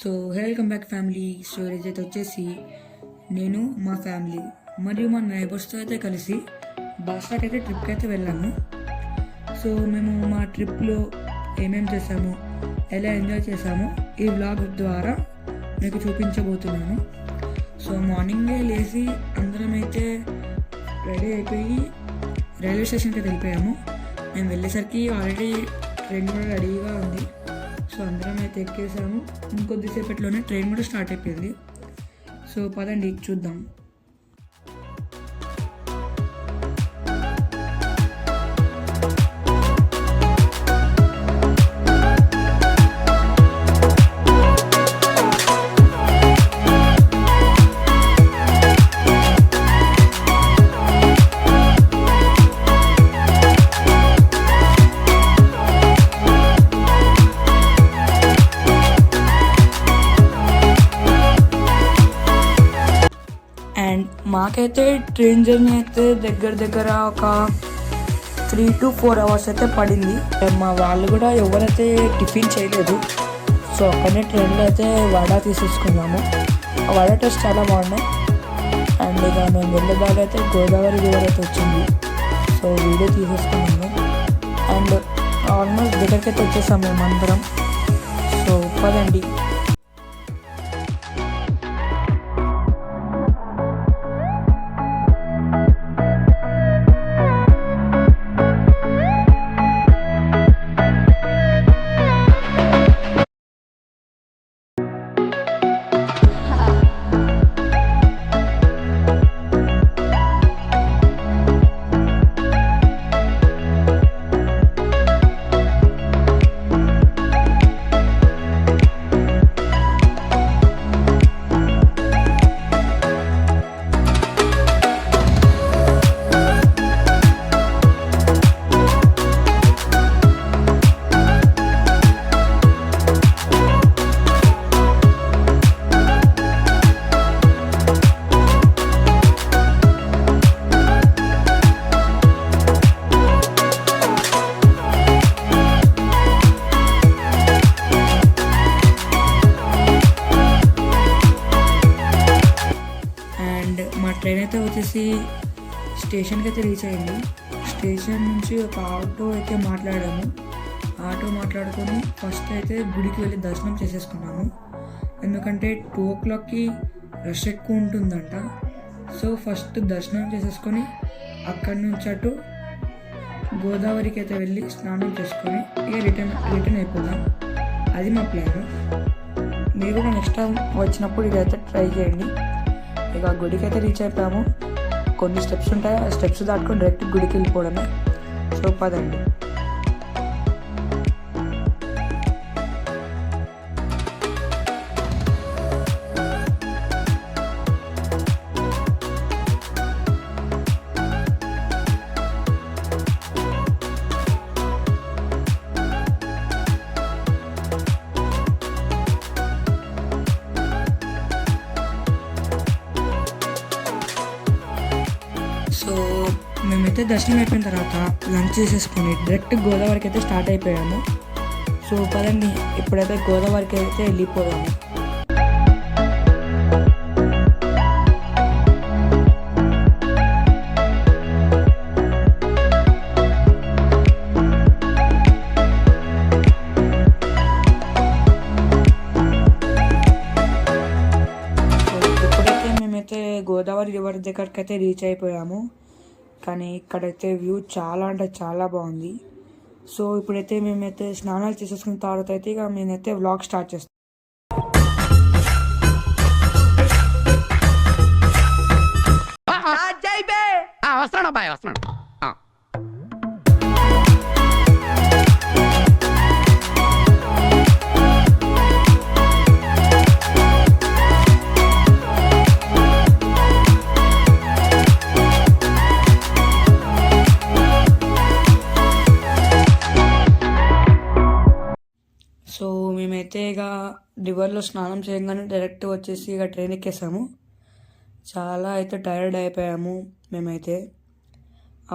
So welcome back family. So ఈరోజైతే వచ్చేసి నేను మా ఫ్యామిలీ మరియు మా నైబర్స్తో అయితే కలిసి బాస్టాకి అయితే ట్రిప్కి అయితే వెళ్ళాము. సో మేము మా ట్రిప్లో ఏమేమి చేసాము, ఎలా ఎంజాయ్ చేసాము ఈ వ్లాగ్ ద్వారా మీకు చూపించబోతున్నాను. సో మార్నింగే లేచి అందరం అయితే రెడీ అయిపోయి రైల్వే స్టేషన్కి వెళ్ళిపోయాము. మేము వెళ్ళేసరికి ఆల్రెడీ ట్రైన్ కూడా రెడీగా ఉంది. సో అందరం అయితే ఎక్కేసాము. ఇంకొద్దిసేపట్లోనే ట్రైన్ కూడా స్టార్ట్ అయిపోయింది. సో పదండి చూద్దాం. అండ్ మాకైతే ట్రైన్ జర్నీ అయితే దగ్గర ఒక 3 to 4 hours అయితే పడింది. మా వాళ్ళు కూడా ఎవరైతే టిఫిన్ చేయలేదు. సో అక్కడనే ట్రైన్లో అయితే వడ తీసేసుకున్నాము. ఆ వడ టేస్ట్ చాలా బాగున్నాయి. అండ్ ఇక మేము వెళ్ళేదాకా అయితే గోదావరి రివర్ అయితే వచ్చింది. సో వీడియో తీసేసుకున్నాము. అండ్ ఆల్మోస్ట్ దగ్గరికి అయితే వచ్చేసాము మేమందరం. సో పదండి. మా ట్రైన్ అయితే వచ్చేసి స్టేషన్కి అయితే రీచ్ అయింది. స్టేషన్ నుంచి ఒక ఆటో అయితే మాట్లాడాము. ఆటో మాట్లాడుకొని ఫస్ట్ అయితే గుడికి వెళ్ళి దర్శనం చేసేసుకున్నాము. ఎందుకంటే 2 o'clockకి రష్ ఎక్కువ ఉంటుందంట. సో ఫస్ట్ దర్శనం చేసేసుకొని అక్కడి నుంచి అటు గోదావరికి అయితే వెళ్ళి స్నానం చేసుకొని ఇక రిటర్న్ అయిపోదాం. అది మా ప్లాన్. మీరు కూడా నెక్స్ట్ టైం వచ్చినప్పుడు ఇదైతే ట్రై చేయండి. ఇక గుడికి అయితే రీచ్ అయిపోయాము. కొన్ని స్టెప్స్ ఉంటాయి, ఆ స్టెప్స్ దాటుకొని డైరెక్ట్ గుడికి వెళ్ళిపోవడమే. సో పదండి. సో మేమైతే దర్శనం అయిపోయిన తర్వాత లంచ్ చేసేసుకొని డైరెక్ట్ గోదావరికి అయితే స్టార్ట్ అయిపోయాము. సో పదండి ఇప్పుడైతే గోదావరికి అయితే వెళ్ళిపోదాము. గోదావరి రివర్ దగ్గరికి అయితే రీచ్ అయిపోయాము. కానీ ఇక్కడైతే వ్యూ చాలా అంటే చాలా బాగుంది. సో ఇప్పుడైతే మేమైతే స్నానాలు చేసేసుకున్న తర్వాత అయితే ఇక మేమైతే వ్లాగ్ స్టార్ట్ చేస్తాం. వస్తున్నాడు. సో మేమైతే ఇక రివర్లో స్నానం చేయగానే డైరెక్ట్ వచ్చేసి ఇక ట్రైన్ ఎక్కేసాము. చాలా అయితే టైర్డ్ అయిపోయాము మేమైతే.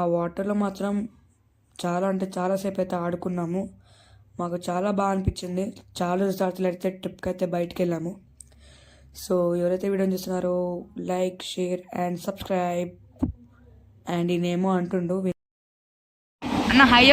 ఆ వాటర్లో మాత్రం చాలా అంటే చాలాసేపు అయితే ఆడుకున్నాము. మాకు చాలా బాగా అనిపించింది. చాలా రోజుల అయితే ట్రిప్కి అయితే బయటికి వెళ్ళాము. సో ఎవరైతే వీడియోని చూస్తున్నారో like, share and subscribe. And ఈయనేమో అంటుండు అన్న హాయ్